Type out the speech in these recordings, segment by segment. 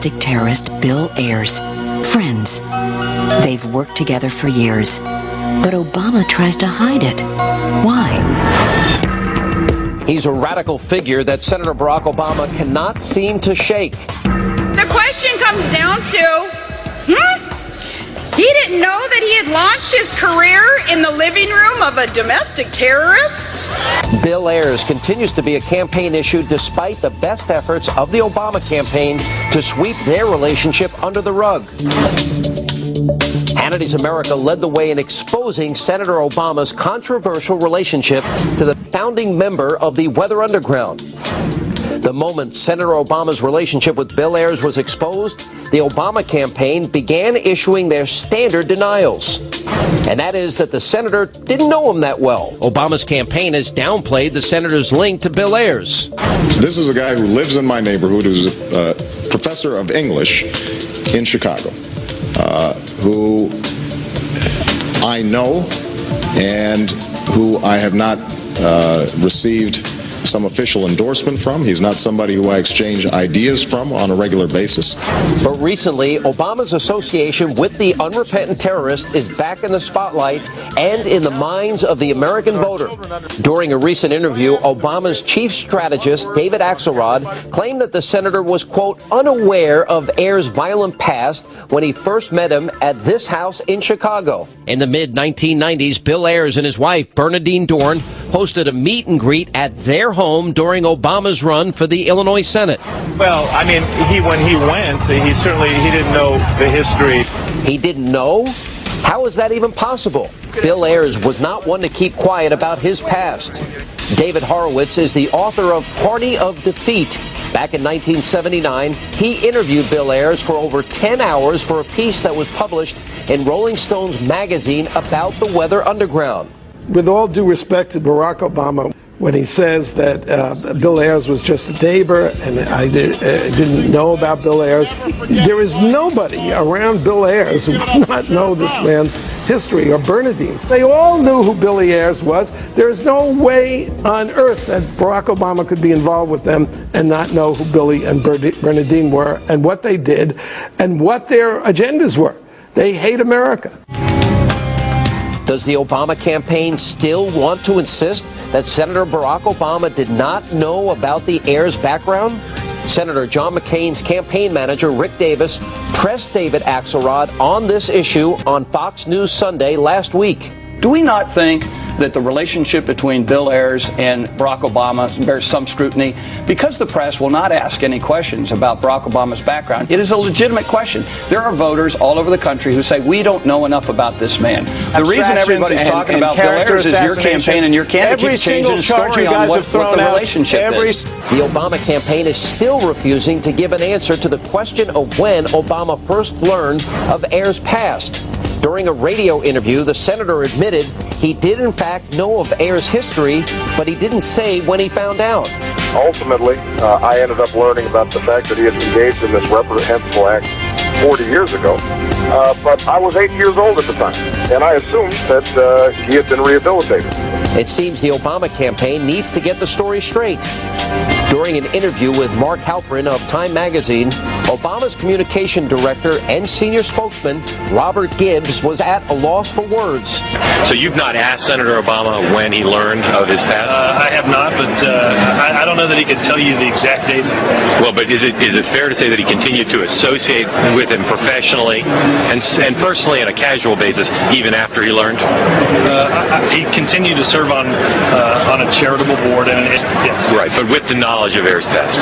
domestic terrorist Bill Ayers friends. They've worked together for years, but Obama tries to hide it. Why? He's a radical figure that Senator Barack Obama cannot seem to shake. The question comes down to, he didn't know that he had launched his career in the living room of a domestic terrorist? Bill Ayers continues to be a campaign issue despite the best efforts of the Obama campaign to sweep their relationship under the rug. Hannity's America led the way in exposing Senator Obama's controversial relationship to the founding member of the Weather Underground. The moment Senator Obama's relationship with Bill Ayers was exposed, the Obama campaign began issuing their standard denials. And that is that the senator didn't know him that well. Obama's campaign has downplayed the senator's link to Bill Ayers. This is a guy who lives in my neighborhood, who's a professor of English in Chicago, who I know and who I have not received some official endorsement from. He's not somebody who I exchange ideas from on a regular basis. But recently, Obama's association with the unrepentant terrorist is back in the spotlight and in the minds of the American voter. During a recent interview, Obama's chief strategist, David Axelrod, claimed that the senator was, quote, unaware of Ayers' violent past when he first met him at this house in Chicago. In the mid-1990s, Bill Ayers and his wife, Bernadine Dorn, hosted a meet and greet at their home during Obama's run for the Illinois Senate. Well, I mean, when he went, he didn't know the history. He didn't know? How is that even possible? Bill Ayers was not one to keep quiet about his past. David Horowitz is the author of Party of Defeat. Back in 1979, he interviewed Bill Ayers for over 10 hours for a piece that was published in Rolling Stone's magazine about the Weather Underground. With all due respect to Barack Obama, when he says that Bill Ayers was just a neighbor and I didn't know about Bill Ayers, there is nobody around Bill Ayers who does not know this man's history, or Bernadine's. They all knew who Billy Ayers was. There is no way on earth that Barack Obama could be involved with them and not know who Billy and Bernadine were and what they did and what their agendas were. They hate America. Does the Obama campaign still want to insist that Senator Barack Obama did not know about the Ayers background? Senator John McCain's campaign manager, Rick Davis, pressed David Axelrod on this issue on Fox News Sunday last week. Do we not think that the relationship between Bill Ayers and Barack Obama bears some scrutiny? Because the press will not ask any questions about Barack Obama's background, it is a legitimate question. There are voters all over the country who say, we don't know enough about this man. The reason everybody's talking about Bill Ayers is your campaign and your candidate keeps changing the story on what the relationship is. The Obama campaign is still refusing to give an answer to the question of when Obama first learned of Ayers' past. During a radio interview, the senator admitted he did in fact know of Ayers' history, but he didn't say when he found out. Ultimately, I ended up learning about the fact that he had engaged in this reprehensible act 40 years ago. But I was 8 years old at the time, and I assumed that he had been rehabilitated. It seems the Obama campaign needs to get the story straight. During an interview with Mark Halperin of Time magazine, Obama's communication director and senior spokesman, Robert Gibbs, was at a loss for words. So you've not asked Senator Obama when he learned of his past? I have not, but I don't know that he could tell you the exact date. Well, but is it fair to say that he continued to associate with him professionally and personally on a casual basis even after he learned? He continued to serve on a charitable board, and yes. Right, but with the knowledge of Ayers' past.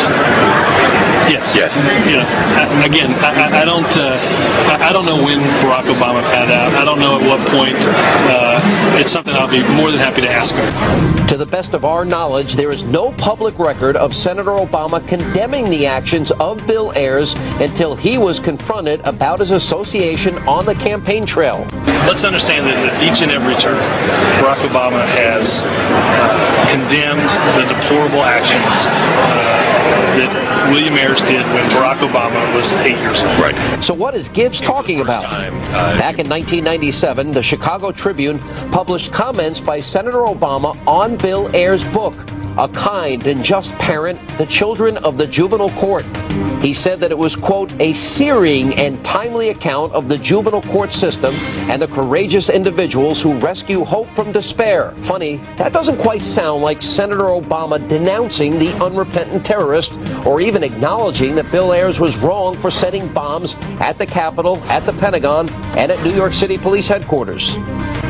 Yes. Yes. You know, again, I don't know when Barack Obama found out. I don't know at what point. It's something I'll be more than happy to ask him. To the best of our knowledge, there is no public record of Senator Obama condemning the actions of Bill Ayers until he was confronted about his association on the campaign trail. Let's understand that each and every term, Barack Obama has condemned the deplorable actions that William Ayers did when Barack Obama was 8 years old. Right. So what is Gibbs talking about? Back in 1997, the Chicago Tribune published comments by Senator Obama on Bill Ayers' book, a kind and just parent, the children of the juvenile court. He said that it was, quote, a searing and timely account of the juvenile court system and the courageous individuals who rescue hope from despair. Funny, that doesn't quite sound like Senator Obama denouncing the unrepentant terrorist or even acknowledging that Bill Ayers was wrong for setting bombs at the Capitol, at the Pentagon, and at New York City Police Headquarters.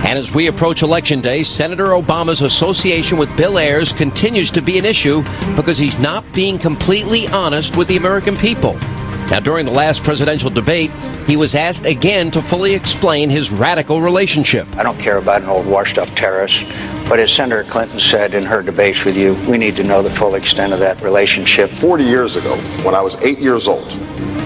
And as we approach Election Day, Senator Obama's association with Bill Ayers continues to be an issue because he's not being completely honest with the American people. Now, during the last presidential debate, he was asked again to fully explain his radical relationship. I don't care about an old washed-up terrorist, but as Senator Clinton said in her debates with you, we need to know the full extent of that relationship. 40 years ago, when I was 8 years old,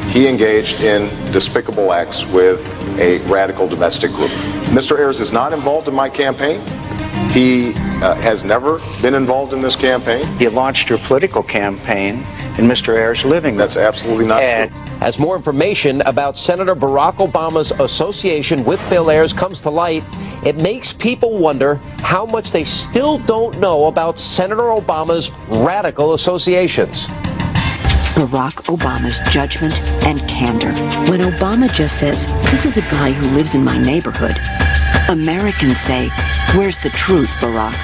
he engaged in despicable acts with a radical domestic group. Mr. Ayers is not involved in my campaign. He has never been involved in this campaign. You launched your political campaign in Mr. Ayers' living room. That's absolutely not true. As more information about Senator Barack Obama's association with Bill Ayers comes to light, it makes people wonder how much they still don't know about Senator Obama's radical associations. Barack Obama's judgment and candor. When Obama just says, "This is a guy who lives in my neighborhood," Americans say, "Where's the truth, Barack?"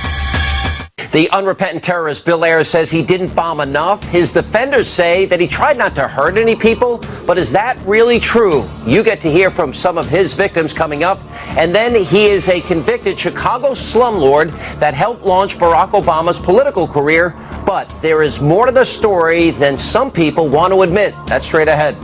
The unrepentant terrorist Bill Ayers says he didn't bomb enough. His defenders say that he tried not to hurt any people. But is that really true? You get to hear from some of his victims coming up. And then he is a convicted Chicago slumlord that helped launch Barack Obama's political career. But there is more to the story than some people want to admit. That's straight ahead.